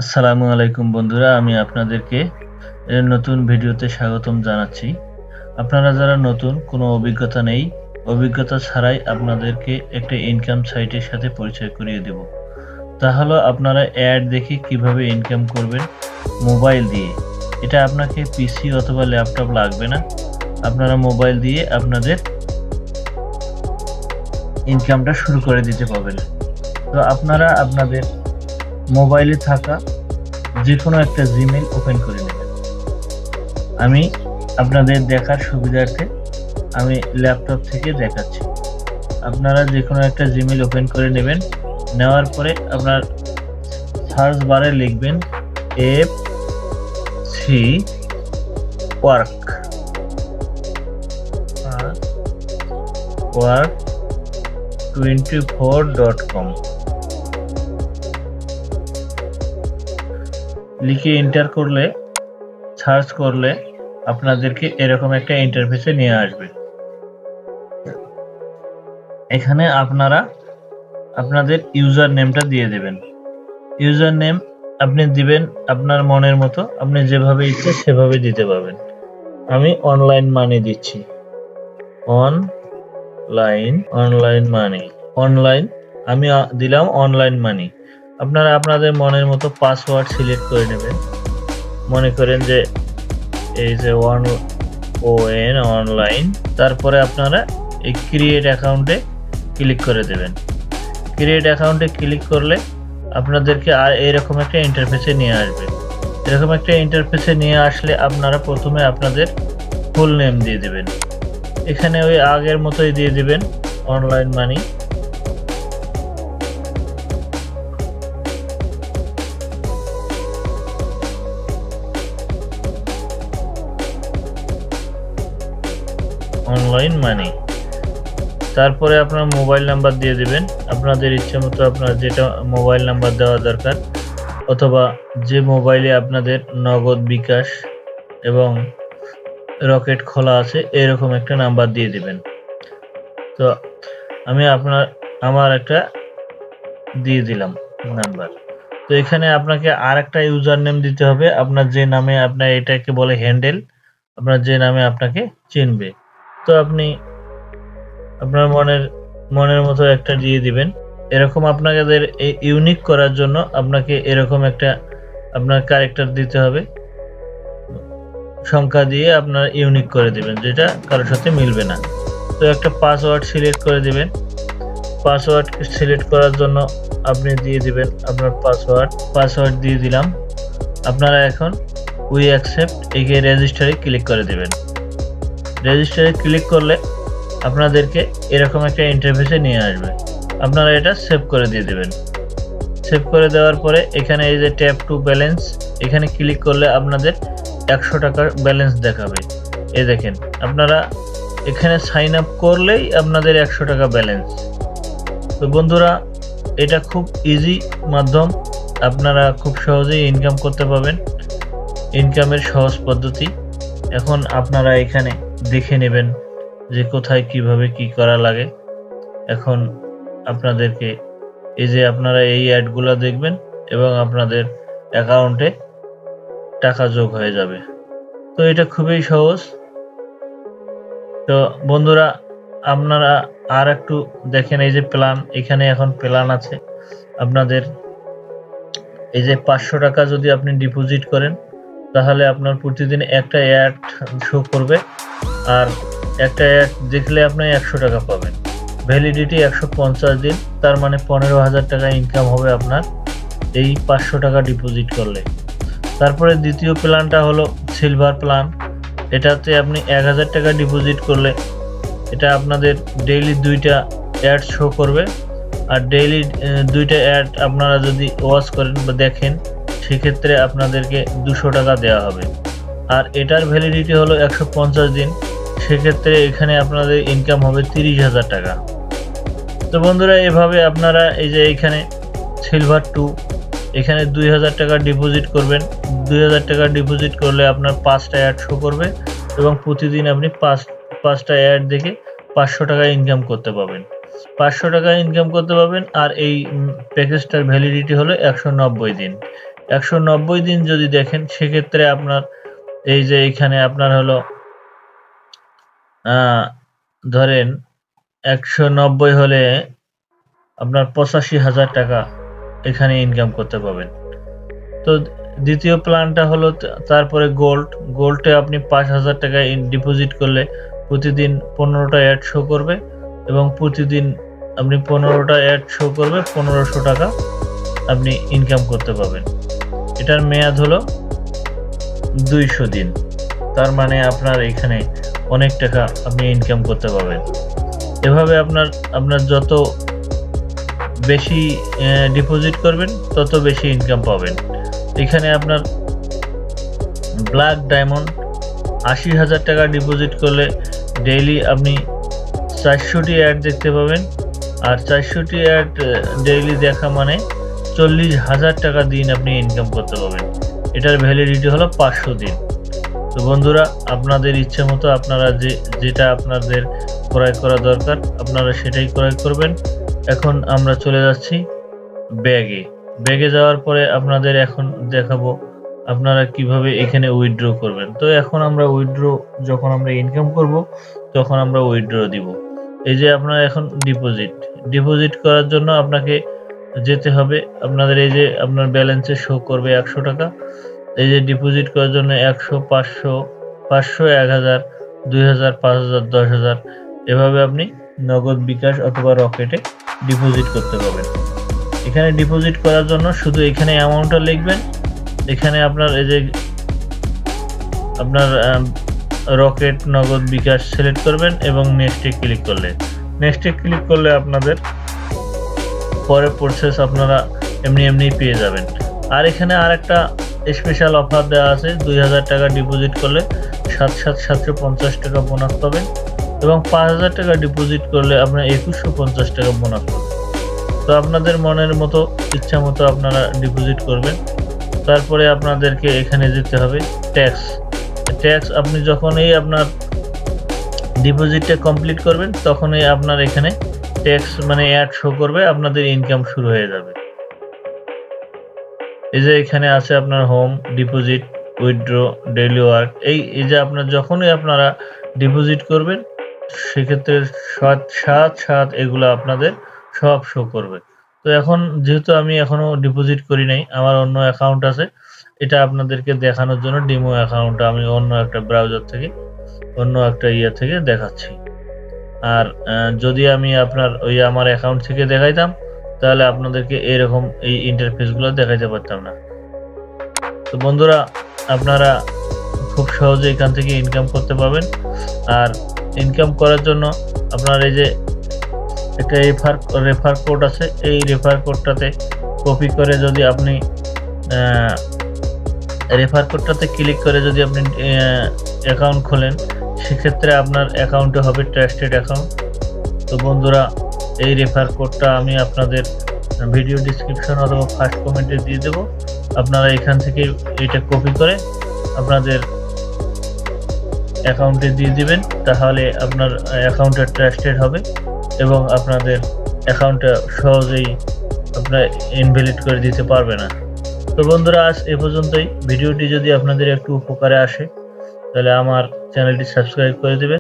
আসসালামু আলাইকুম বন্ধুরা, আমি আপনাদেরকে নতুন ভিডিওতে স্বাগতম জানাচ্ছি। আপনারা যারা নতুন, কোনো অভিজ্ঞতা নেই, অভিজ্ঞতা ছাড়াই আপনাদেরকে একটা ইনকাম সাইটের সাথে পরিচয় করিয়ে দেব। তাহলে আপনারা অ্যাড দেখে কিভাবে ইনকাম করবেন মোবাইল দিয়ে। এটা আপনাকে পিসি অথবা ল্যাপটপ লাগবে না, আপনারা মোবাইল দিয়ে আপনাদের ইনকামটা শুরু করে দিতে পারবেন। তো আপনারা আপনাদের মোবাইলে থাকা যে কোনো একটা জিমেইল ওপেন করে নেবেন। আমি আপনাদের দেখার সুবিধার্থে আমি ল্যাপটপ থেকে দেখাচ্ছি। আপনারা যে কোনো একটা জিমেইল ওপেন করে নেবেন। নেওয়ার পরে আপনার সার্চ বারে লিখবেন FC work24.com লিখে এন্টার করলে, সার্চ করলে আপনাদেরকে এরকম একটা ইন্টারফেসে নিয়ে আসবে। এখানে আপনারা আপনাদের ইউজার নেমটা দিয়ে দেবেন। ইউজার নেম আপনি দিবেন আপনার মনের মতো, আপনি যেভাবে ইচ্ছে সেভাবে দিতে পারবেন। আমি অনলাইন মানি দিচ্ছি, অনলাইন মানি, আমি দিলাম অনলাইন মানি। আপনারা আপনাদের মনের মতো পাসওয়ার্ড সিলেক্ট করে নেবেন। মনে করেন যে এই যে অনলাইন, তারপরে আপনারা এই ক্রিয়েট অ্যাকাউন্টে ক্লিক করে দেবেন। ক্রিয়েট অ্যাকাউন্টে ক্লিক করলে আপনাদেরকে আর এরকম একটা ইন্টারফেসে নিয়ে আসবে। এরকম একটা ইন্টারফেসে নিয়ে আসলে আপনারা প্রথমে আপনাদের ফুল নেম দিয়ে দেবেন। এখানে ওই আগের মতোই দিয়ে দিবেন অনলাইন মানি। তারপরে আপনার মোবাইল নাম্বার দিয়ে দিবেন, আপনাদের ইচ্ছে মতো আপনার যেটা মোবাইল নাম্বার দেওয়া দরকার, অথবা যে মোবাইলে আপনাদের নগদ, বিকাশ এবং রকেট খোলা আছে এরকম একটা নাম্বার দিয়ে দিবেন। তো আমি আমার একটা দিয়ে দিলাম নাম্বার। তো এখানে আপনাকে আর একটা ইউজার নেম দিতে হবে, আপনার যে নামে আপনার এটাকে বলে হ্যান্ডেল, আপনার যে নামে আপনাকে চিনবে। তো আপনি আপনার মনের মতো একটা দিয়ে দিবেন। এরকম আপনাদের ইউনিক করার জন্য আপনাকে এরকম একটা আপনার ক্যারেক্টার দিতে হবে, সংখ্যা দিয়ে আপনার ইউনিক করে দিবেন, যেটা কারোর সাথে মিলবে না। তো একটা পাসওয়ার্ড সিলেক্ট করে দিবেন। পাসওয়ার্ড সিলেক্ট করার জন্য আপনি দিয়ে দিবেন আপনার পাসওয়ার্ড দিয়ে দিলাম। আপনারা এখন উই অ্যাকসেপ্ট একে রেজিস্টারে ক্লিক করে দিবেন। রেজিস্টারে ক্লিক করলে আপনাদেরকে এরকম একটা ইন্টারফেসে নিয়ে আসবে। আপনারা এটা সেভ করে দিয়ে দেবেন। সেভ করে দেওয়ার পরে এখানে এই যে ট্যাপ টু ব্যালেন্স, এখানে ক্লিক করলে আপনাদের 100 টাকার ব্যালেন্স দেখাবে। এই দেখেন, আপনারা এখানে সাইন আপ করলেই আপনাদের 100 টাকা ব্যালেন্স। তো বন্ধুরা, এটা খুব ইজি মাধ্যম, আপনারা খুব সহজেই ইনকাম করতে পারবেন। ইনকামের সহজ পদ্ধতি এখন আপনারা এখানে দেখে নেবেন যে কোথায় কিভাবে কি করা লাগে। এখন আপনাদেরকে এই যে আপনারা এই অ্যাডগুলো দেখবেন এবং আপনাদের অ্যাকাউন্টে টাকা যোগ হয়ে যাবে। তো এটা খুবই সহজ। তো বন্ধুরা, আপনারা আর একটু দেখেন, এই যে প্ল্যান, এখানে এখন প্ল্যান আছে আপনাদের। এই যে 500 টাকা যদি আপনি ডিপোজিট করেন তাহলে আপনার প্রতিদিন একটা অ্যাড শো করবে, আর একটা অ্যাড দেখলে আপনি 100 টাকা পাবেন। ভ্যালিডিটি 150 দিন, তার মানে 15,000 টাকা ইনকাম হবে আপনার এই 500 টাকা ডিপোজিট করলে। তারপরে দ্বিতীয় প্ল্যানটা হলো সিলভার প্ল্যান। এটাতে আপনি 1000 টাকা ডিপোজিট করলে এটা আপনাদের ডেইলি 2টা অ্যাড শো করবে, আর ডেইলি 2টা অ্যাড আপনারা যদি ওয়াচ করেন বা দেখেন সেক্ষেত্রে আপনাদেরকে 200 টাকা দেওয়া হবে। আর এটার ভ্যালিডিটি হলো 150 দিন, সেক্ষেত্রে এখানে আপনাদের ইনকাম হবে 30,000 টাকা। তো বন্ধুরা, এভাবে আপনারা এই যে এইখানে সিলভার 2, এখানে 2000 টাকা ডিপোজিট করবেন। 2000 টাকা ডিপোজিট করলে আপনার 5টা অ্যাড শো করবে এবং প্রতিদিন আপনি 5টা অ্যাড দেখে 500 টাকা ইনকাম করতে পারবেন। 500 টাকা ইনকাম করতে পারবেন। আর এই প্যাকেজটার ভ্যালিডিটি হলো 190 দিন। 190 দিন যদি দেখেন সেক্ষেত্রে আপনার এই যে এখানে আপনার হলো ধরেন 190 হলে আপনার 85,000 টাকা এখানে ইনকাম করতে পারবেন। তো দ্বিতীয় প্ল্যানটা হলো তারপরে গোল্ডে আপনি 5,000 টাকা ডিপোজিট করলে প্রতিদিন 15টা অ্যাড শো করবে এবং প্রতিদিন আপনি 15টা অ্যাড শো করবে 1500 টাকা আপনি ইনকাম করতে পারবেন। এটার মেয়াদ হলো 200 দিন। তার মানে আপনার এখানে অনেক টাকা আপনি ইনকাম করতে পারবেন। এভাবে আপনার যত বেশি ডিপোজিট করবেন তত বেশি ইনকাম পাবেন। এখানে আপনার ব্ল্যাক ডায়মন্ড 80,000 টাকা ডিপোজিট করলে ডেইলি আপনি 400টি অ্যাড দেখতে পাবেন। আর 400টি অ্যাড ডেইলি দেখা মানে 40,000 টাকা দিন আপনি ইনকাম করতে পারবেন। এটার ভ্যালিডিটি হলো 500 দিন। তো বন্ধুরা, আপনাদের ইচ্ছে মতো আপনারা যেটা আপনাদের ক্রয় করা দরকার আপনারা সেটাই ক্রয় করবেন। এখন আমরা চলে যাচ্ছি ব্যাগে যাওয়ার পরে আপনাদের এখন দেখাবো আপনারা কিভাবে এখানে উইথড্র করবেন। তো এখন আমরা যখন আমরা ইনকাম করব তখন আমরা উইথড্র দিব। এই যে আপনারা এখন ডিপোজিট করার জন্য আপনাকে যেতে হবে। আপনাদের এই যে আপনার ব্যালেন্সে শো করবে 100 টাকা। এই যে ডিপোজিট করার জন্য 100, 500, 1000, 2000, 5000, 10,000 এভাবে আপনি নগদ, বিকাশ অথবা রকেটে ডিপোজিট করতে পারবেন। এখানে ডিপোজিট করার জন্য শুধু এখানে অ্যামাউন্টটা লিখবেন। এখানে আপনার এই যে আপনার রকেট, নগদ, বিকাশ সিলেক্ট করবেন এবং নেক্সটে ক্লিক করলে আপনাদের পরে প্রসেস আপনারা এমনি পেয়ে যাবেন। আর এখানে আরেকটা স্পেশাল অফার দেওয়া আছে। 2000 টাকা ডিপোজিট করলে 750 টাকা বোনাস পাবেন এবং 5000 টাকা ডিপোজিট করলে আপনার 2150 টাকা বোনাস পাবেন। তো আপনাদের মনের মতো ইচ্ছা মতো আপনারা ডিপোজিট করবেন। তারপরে আপনাদেরকে এখানে যেতে হবে ট্যাক্স। আপনি যখনই আপনার ডিপোজিটটা কমপ্লিট করবেন তখনই আপনার এখানে ট্যাক্স মানে অ্যাড শো করবে, আপনাদের ইনকাম শুরু হয়ে যাবে। এই যে এখানে আছে আপনার home, deposit, withdraw, daily work. এই যে আপনার যখনই আপনারা ডিপোজিট করবেন সেক্ষেত্রে সাত এগুলো আপনাদের সব শো করবে। তো এখন যেহেতু আমি এখনো ডিপোজিট করি নাই, আমার অন্য অ্যাকাউন্ট আছে, এটা আপনাদেরকে দেখানোর জন্য ডেমো অ্যাকাউন্টটা আমি অন্য একটা ব্রাউজার থেকে অন্য একটা থেকে দেখাচ্ছি। আর যদি আমি আপনার আমার অ্যাকাউন্ট থেকে দেখাইতাম তাহলে আপনাদেরকে এরকম এই ইন্টারফেসগুলো দেখাইতে পারতাম না। তো বন্ধুরা, আপনারা খুব সহজে এখান থেকে ইনকাম করতে পারবেন। আর ইনকাম করার জন্য আপনার এই যে একটা রেফার কোড আছে, এই রেফার কোডটাতে কপি করে যদি আপনি রেফার কোডটাতে ক্লিক করে যদি আপনি অ্যাকাউন্ট খোলেন সেক্ষেত্রে আপনার অ্যাকাউন্টে হবে ট্রাস্টেড অ্যাকাউন্ট। তো বন্ধুরা, এই রেফার কোডটা আমি আপনাদের ভিডিও ডিসক্রিপশন অথবা ফার্স্ট কমেন্টে দিয়ে দেব। আপনারা এখান থেকে এটা কপি করে আপনাদের অ্যাকাউন্টে দিয়ে দিবেন, তাহলে আপনার অ্যাকাউন্টটা ট্রাস্টেড হবে এবং আপনাদের অ্যাকাউন্টটা সহজেই আপনার ইনভ্যালিড করে দিতে পারবে না। তো বন্ধুরা, আজ এ পর্যন্তই। ভিডিওটি যদি আপনাদের একটু উপকারে আসে তাহলে আমার চ্যানেলটি সাবস্ক্রাইব করে দেবেন।